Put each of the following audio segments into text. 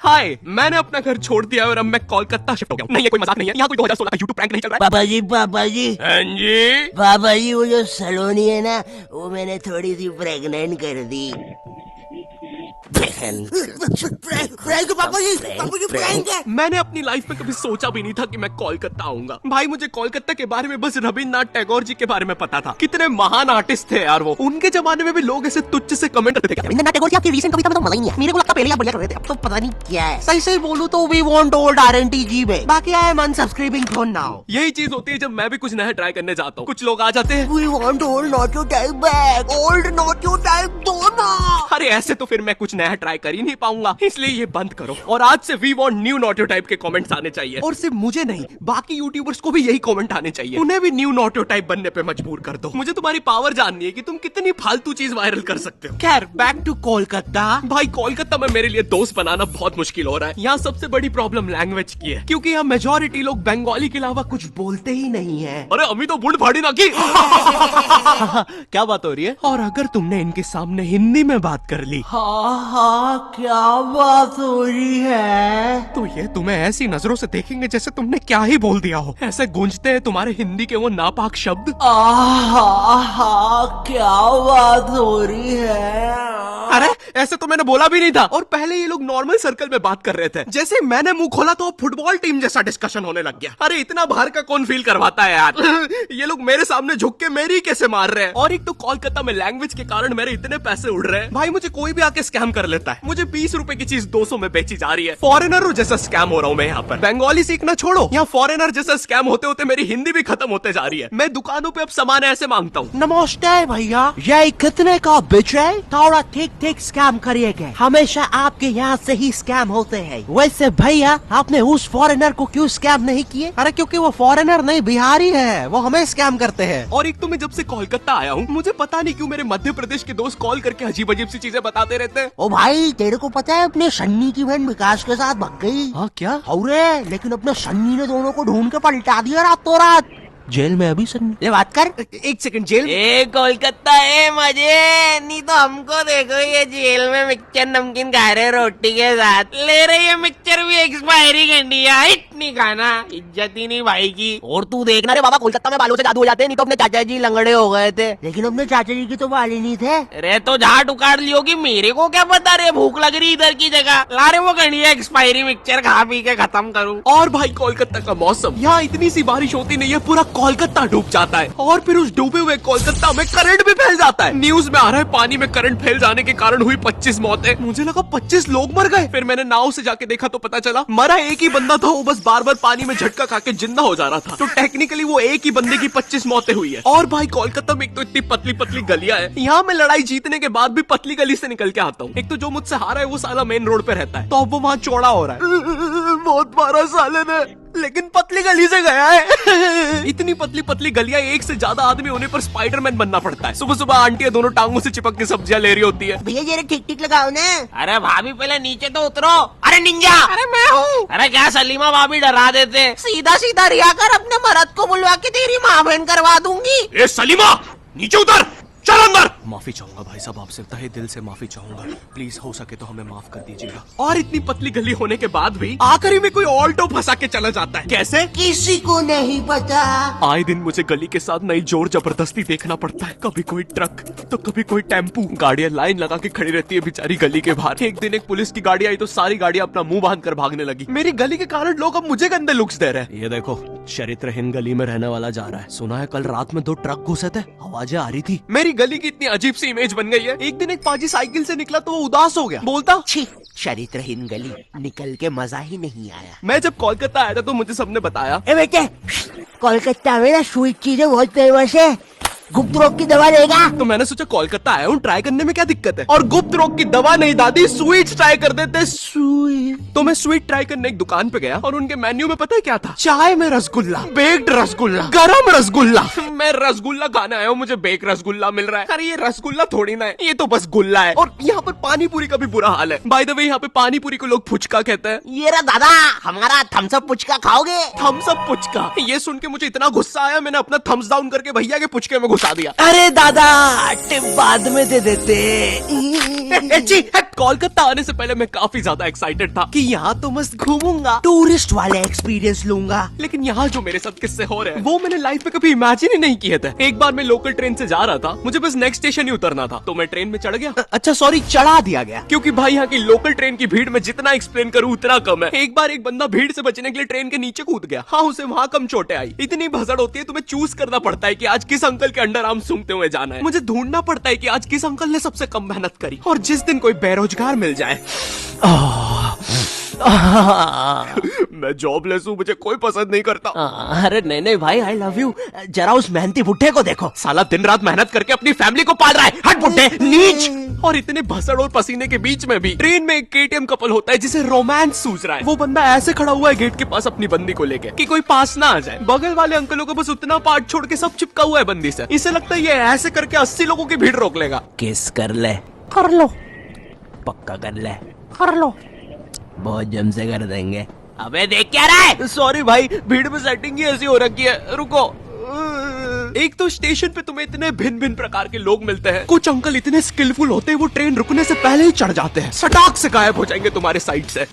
हाय, मैंने अपना घर छोड़ दिया और अब मैं कोलकाता शिफ्ट हो गया हूँ। नहीं, ये कोई मजाक नहीं है। यहाँ कोई 2016 का यूट्यूब प्रैंक नहीं चल रहा है। पापा जी हाँ जी। पापा जी, वो जो सलोनी है ना, वो मैंने थोड़ी सी प्रेग्नेंट कर दी। पापा जी प्रैंक है। मैंने अपनी लाइफ में कभी सोचा भी नहीं था कि मैं कोलकाता आऊंगा। भाई, मुझे कोलकाता के बारे में बस रविन्द्रनाथ टैगोर जी के बारे में पता था। कितने महान आर्टिस्ट थे यार वो। उनके जमाने में भी लोग ऐसे तुच्छ से कमेंट करते थे। रविन्द्रनाथ टैगोर की आपकी रीसेंट कविता में तो मजा ही नहीं है। मेरे को लगता पहले आप बढ़िया कर रहे थे, अब तो पता नहीं क्या है। सही सही बोलूं तो वी वांट ओल्ड RNTG में। बाकी आई एम अनसब्सक्राइबिंग फॉर नाउ। यही चीज होती है जब मैं भी कुछ नया ट्राई करने जाता हूँ। कुछ लोग आ जाते हैं, we want old not your type back, old not your type दो ना। अरे ऐसे तो फिर मैं कुछ नया ट्राई कर ही नहीं पाऊंगा, इसलिए ये बंद करो। और आज से we want new not your type के कमेंट्स आने चाहिए। और सिर्फ मुझे नहीं, बाकी यूट्यूबर्स को भी यही कमेंट आने चाहिए। उन्हें भी न्यू नॉट योर टाइप बनने पे मजबूर कर दो। मुझे तुम्हारी पावर जाननी है कि तुम कितनी फालतू चीज वायरल कर सकते हो। खैर, बैक टू कोलकाता। भाई, कोलकाता में मेरे लिए दोस्त बनाना बहुत मुश्किल हो रहा है। यहाँ सबसे बड़ी प्रॉब्लम लैंग्वेज की है, क्योंकि यहाँ मेजोरिटी लोग बंगाली के अलावा कुछ बोलते ही नहीं है। अरे अभी तो बुढ़ फाड़ी ना की। क्या बात हो रही है? और अगर तुमने इनके सामने हिंदी में बात कर ली, हाँ, क्या बात हो रही है? तो ये तुम्हें ऐसी नजरों से देखेंगे जैसे तुमने क्या ही बोल दिया हो। ऐसे गूंजते हैं तुम्हारे हिंदी के वो नापाक शब्द। क्या बात हो रही है? अरे ऐसे तो मैंने बोला भी नहीं था। और पहले ये लोग नॉर्मल सर्कल में बात कर रहे थे। जैसे मैंने मुंह खोला तो फुटबॉल टीम जैसा डिस्कशन होने लग गया। अरे इतना बाहर का कौन फील करवाता है यार। ये लोग मेरे सामने झुक के मेरी कैसे मार रहे हैं। और एक तो कोलकाता में लैंग्वेज के कारण मेरे इतने पैसे उड़ रहे हैं। भाई, मुझे कोई भी आके स्कैम कर लेता है। मुझे 20 रुपए की चीज 200 में बेची जा रही है। फॉरेनर जैसा स्कैम हो रहा हूँ मैं यहाँ पर। बंगाली सीखना छोड़ो, यहाँ फॉरेनर जैसा स्कैम होते होते मेरी हिंदी भी खत्म होते जा रही है। मैं दुकानों पे अब सामान ऐसे मांगता हूँ। नमस्ते भैया, ये कितने का बिच है? थोड़ा ठीक ठीक स्कैम करिएगा। हमेशा आपके यहाँ से ही स्कैम होते हैं। वैसे भैया, आपने उस फॉरेनर को क्यों स्कैम नहीं किए? अरे क्योंकि वो फॉरेनर नहीं, बिहारी है, वो हमें स्कैम करते हैं। और एक तो मैं जब से कोलकाता आया हूँ, मुझे पता नहीं क्यों मेरे मध्य प्रदेश के दोस्त कॉल करके अजीब अजीब सी चीजें बताते रहते हैं। ओ भाई, तेरे को पता है अपने सन्नी की बहन विकास के साथ भाग गई? हाँ क्या? अरे लेकिन अपने सन्नी ने दोनों को ढूंढ के पलटा दिया रातों रात। जेल में अभी सन्नी। ले बात कर। एक सेकंड, जेल? ए कोलकाता है मजे, नहीं तो हमको देखो ये जेल में मिक्सचर नमकीन खा रहे रोटी के साथ। ले रहे ये मिक्सचर भी एक्सपायरी करनी है, इतनी खाना, इज्जत ही नहीं भाई की। और तू देखना रे बाबा, कोलकाता में बालों से जादू हो जाते हैं, नहीं तो अपने चाचा जी लंगड़े हो गए थे। लेकिन अपने चाचा जी की तो बाल ही नहीं थे। अरे तो झाट उखाड़ लियो कि मेरे को क्या पता रे, भूख लग रही इधर की जगह। ला रे वो गणिया एक्सपायरी मिक्सचर खा पी के खत्म करूँ। और भाई, कोलकाता का मौसम, यहाँ इतनी सी बारिश होती नहीं है, पूरा कोलकाता डूब जाता है। और फिर उस डूबे हुए कोलकाता में करंट भी फैल जाता है। न्यूज में आ रहा है पानी में करंट फैल जाने के कारण हुई 25 मौतें। मुझे लगा 25 लोग मर गए। फिर मैंने नाव से जाके देखा तो पता चला मरा एक ही बंदा था। वो बस बार बार पानी में झटका खा के जिंदा हो जा रहा था। तो टेक्निकली वो एक ही बंदे की 25 मौतें हुई है। और भाई, कोलकाता में एक तो इतनी पतली पतली गलियां है। यहाँ मैं लड़ाई जीतने के बाद भी पतली गली से निकल के आता हूँ। एक तो जो मुझसे हारा है वो साला मेन रोड पे रहता है, तो अब वो वहाँ चौड़ा हो रहा है। बहुत मारा साले ने, लेकिन पतली गली से गया है। इतनी पतली पतली गलियां, एक से ज्यादा आदमी होने पर स्पाइडरमैन बनना पड़ता है। सुबह सुबह आंटियां दोनों टांगों से चिपक के सब्जियां ले रही होती है। भैया जरा ठीक ठीक लगाओ ना। अरे भाभी पहले नीचे तो उतरो। अरे निंजा, अरे मैं हूँ। अरे क्या सलीमा भाभी डरा देते। सीधा सीधा रिया कर, अपने मर्द को बुलवा के तेरी माँ बहन करवा दूंगी। ए सलीमा, नीचे उतर, चल अंदर। माफी चाहूंगा भाई साहब, आपसे तहे दिल से माफी चाहूंगा। प्लीज हो सके तो हमें माफ कर दीजिएगा। और इतनी पतली गली होने के बाद भी आखिरी में कोई ऑल्टो फंसा के चला जाता है। कैसे? किसी को नहीं पता। आए दिन मुझे गली के साथ नई जोर जबरदस्ती देखना पड़ता है। कभी कोई ट्रक तो कभी कोई टेम्पू। गाड़ियां लाइन लगा के खड़ी रहती है बेचारी गली के बाहर। एक दिन एक पुलिस की गाड़ी आई तो सारी गाड़ियां अपना मुंह बांध कर भागने लगी। मेरी गली के कारण लोग अब मुझे गंदे लुक्स दे रहे हैं। ये देखो, चरित्रहीन गली में रहने वाला जा रहा है। सुना है कल रात में 2 ट्रक घुसे थे, आवाजें आ रही थी। मेरी गली की इतनी अजीब सी इमेज बन गई है। एक दिन एक पाजी साइकिल से निकला तो वो उदास हो गया, बोलता छी, चरित्रहीन गली, निकल के मजा ही नहीं आया। मैं जब कोलकाता आया था तो मुझे सबने बताया, ए बेटे, कोलकाता में ना स्वीट चीजें बहुत फेमस है, गुप्त रोग की दवा देगा? तो मैंने सोचा कोलकाता आया हूँ, ट्राई करने में क्या दिक्कत है। और गुप्त रोग की दवा नहीं दादी, स्वीट्स ट्राई कर देते। स्वीट? तो मैं स्वीट ट्राई करने एक दुकान पे गया और उनके मेन्यू में पता है क्या था? चाय में रसगुल्ला, बेक्ड रसगुल्ला, गरम रसगुल्ला। मैं रसगुल्ला खाने आया हूँ, मुझे बेक रसगुल्ला मिल रहा है। अरे ये रसगुल्ला थोड़ी ना है, ये तो बस गुल्ला है। और यहाँ पर पानी पूरी का भी बुरा हाल है। बाय द वे, यहाँ पे पानी पूरी को लोग फुचका कहते हैं। ये रहा दादा, हमारा थम्स अप पुचका खाओगे? थम्स अप पुचका, ये सुन के मुझे इतना गुस्सा आया, मैंने अपना थम्स डाउन करके भैया के पुचके में घुसा दिया। अरे दादा टिप बाद में दे देते। जी, कोलकाता आने से पहले मैं काफी ज्यादा एक्साइटेड था कि यहाँ तो मस्त घूमूंगा, टूरिस्ट वाले एक्सपीरियंस लूंगा। लेकिन यहाँ जो मेरे साथ किस्से हो रहे हैं वो मैंने लाइफ में कभी इमेजिन ही नहीं किए थे। एक बार मैं लोकल ट्रेन से जा रहा था, मुझे बस नेक्स्ट स्टेशन ही उतरना था, तो मैं ट्रेन में चढ़ गया। अच्छा सॉरी, चढ़ा दिया गया। क्योंकि भाई यहाँ की लोकल ट्रेन की भीड़ में जितना एक्सप्लेन करूँ उतना कम है। एक बार एक बंदा भीड़ से बचने के लिए ट्रेन के नीचे कूद गया। हाँ, उसे वहाँ कम चोटें आई। इतनी भसड़ होती है, तुम्हें चूज करना पड़ता है कि आज किस अंकल के अंडर आर्म सूंघते हुए जाना है। मुझे ढूंढना पड़ता है कि आज किस अंकल ने सबसे कम मेहनत करी, और जिस दिन कोई बेरोजगार मिल जाए। मैं जॉबलेस हूँ, मुझे कोई पसंद नहीं करता। अरे नहीं नहीं भाई, आई लव यू। जरा उस मेहनती बुढ़े को देखो, साला दिन रात मेहनत करके अपनी फैमिली को पाल रहा है। हट बुड्ढे, नीच। और इतने भसड़ और पसीने के बीच में भी ट्रेन में एक केटीएम कपल होता है जिसे रोमांस सूझ रहा है। वो बंदा ऐसे खड़ा हुआ है गेट के पास अपनी बंदी को लेके कि कोई पास ना आ जाए। बगल वाले अंकलों को बस उतना पार्ट छोड़ के सब चिपका हुआ है बंदी से। इसे लगता है ये ऐसे करके 80 लोगों की भीड़ रोक लेगा। किस कर ले, कर लो, पक्का कर ले, कर लो। बहुत जम से कर देंगे। अबे देख क्या रहा है? सॉरी भाई, भीड़ में सेटिंग ही ऐसी हो रखी है। रुको। एक तो स्टेशन पे तुम्हें इतने भिन्न भिन्न प्रकार के लोग मिलते हैं। कुछ अंकल इतने स्किलफुल होते हैं, वो ट्रेन रुकने से पहले ही चढ़ जाते हैं, सटाक से गायब हो जाएंगे तुम्हारे साइड से।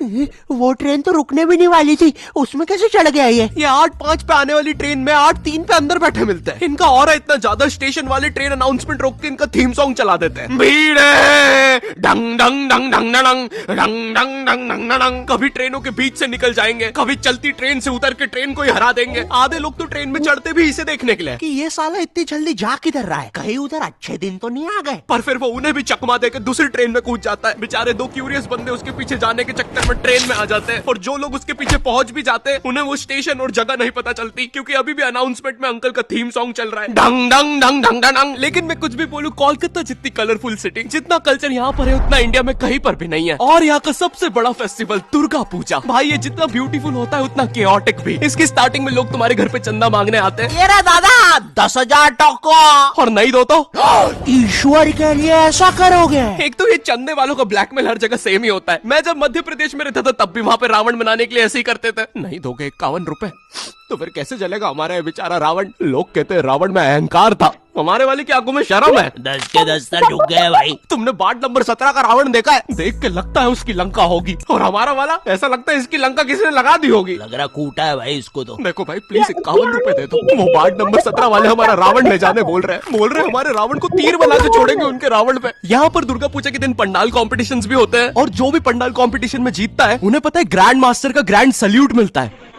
वो ट्रेन तो रुकने भी नहीं वाली थी, उसमें कैसे चढ़ गया ये? 8:05 पे आने वाली ट्रेन में 8:03 पे अंदर बैठे मिलते हैं। इनका ऑरा इतना ज्यादा, स्टेशन वाले ट्रेन अनाउंसमेंट रोक के इनका थीम सॉन्ग चला देते हैं। भीड़ है, डंग डंग डंग डंग डंग डंग डंग डंग डंग डंग। कभी ट्रेनों के बीच से निकल जाएंगे, कभी चलती ट्रेन से उतर के ट्रेन को ही हरा देंगे। आधे लोग तो ट्रेन में चढ़ते भी इसे देखने के लिए कि ये साला इतनी जल्दी जा किधर रहा है, कहीं उधर अच्छे दिन तो नहीं आ गए। पर फिर वो उन्हें भी चकमा देकर दूसरी ट्रेन में कूद जाता है। बेचारे दो क्यूरियस बंदे उसके पीछे जाने के चक्कर में ट्रेन में आ जाते हैं, और जो लोग उसके पीछे पहुंच भी जाते हैं उन्हें वो स्टेशन और जगह नहीं पता चलती, क्योंकि अभी भी अनाउंसमेंट में अंकल का थीम सॉन्ग चल रहा है, डंग डंग डंग डंग डंग। लेकिन मैं कुछ भी बोलूं, कोलकाता जितनी कलरफुल सिटी, जितना कल्चर यहाँ पर है उतना इंडिया में कहीं पर भी नहीं है। और यहाँ का सबसे बड़ा फेस्टिवल दुर्गा पूजा, भाई ये जितना ब्यूटीफुल होता है उतना केओटिक भी। इसकी स्टार्टिंग में लोग तुम्हारे घर पे चंदा मांगने आते हैं। ये रहा दादा 10,000 टोको। और नहीं दो तो ईश्वर के लिए ऐसा करोगे? एक तो ये चंदे वालों का ब्लैकमेल हर जगह सेम ही होता है। मैं जब मध्य प्रदेश में रहता था तब भी वहाँ पे रावण बनाने के लिए ऐसे ही करते थे। नहीं दोगे 51 रुपए तो फिर कैसे चलेगा हमारा बेचारा रावण। लोग कहते हैं रावण में अहंकार था, हमारे वाले की आंखों में शर्म है। 10 के 10 तो डूब गए भाई। तुमने वार्ड नंबर 17 का रावण देखा है? देख के लगता है उसकी लंका होगी, और हमारा वाला ऐसा लगता है इसकी लंका किसी ने लगा दी होगी। लग रहा कूटा है भाई इसको तो। देखो भाई प्लीज 51 रुपए दे दो। वो वार्ड नंबर 17 वाले हमारा रावण ले जाने बोल रहे हैं हमारे रावण को तीर बना के छोड़ेंगे उनके रावण पे। यहाँ पर दुर्गा पूजा के दिन पंडाल कॉम्पिटिशंस भी होते हैं, और जो भी पंडाल कॉम्पिटिशन में जीतता है उन्हें पता है ग्रैंड मास्टर का ग्रैंड सल्यूट मिलता है।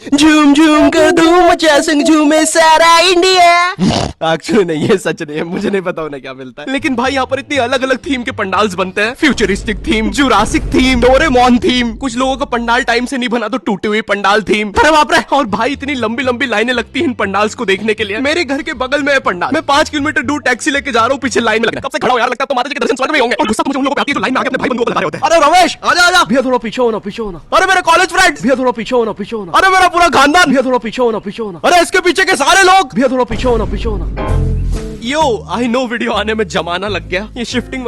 झूम झूम कर धूम मचा संग झूमे सारा इंडिया। एक्चुअली नहीं, ये सच नहीं है, मुझे नहीं पता उन्हें क्या मिलता है। लेकिन भाई यहाँ पर इतनी अलग अलग थीम के पंडाल्स बनते हैं। Futuristic theme, Jurassic theme, Doraemon theme. कुछ लोगों का पंडाल टाइम से नहीं बना तो टूटी हुई पंडाल थीम। अरे बाप रे। और भाई इतनी लंबी लंबी लाइनें लगती हैं इन पंडाल्स को देखने के लिए। मेरे घर के बगल में है पंडाल, मैं 5 किलोमीटर दूर टैक्सी लेके जा रहा हूँ, पीछे लाइन में लग रहा है। कब से खड़ा हो यार, लगता है तो माता जी के दर्शन स्वर्ग में होंगे। और गुस्सा मुझे उन लोगों पे आती है जो लाइन में आके अपने भाई बंधुओं को बता रहे होते हैं। अरे रमेश आजा आजा, भैया थोड़ा पीछे होना, पीछे होना। अरे मेरे कॉलेज फ्रेंड्स, भैया थोड़ा पीछे होना, पीछे होना। अरे मेरा पूरा खानदान, भैया थोड़ा पीछे होना, पीछे होना। अरे इसके पीछे के सारे लोग, भैया थोड़ा पीछे होना, पीछे होना। यो आई नो वीडियो आने में जमाना लग गया। ये शिफ्टिंग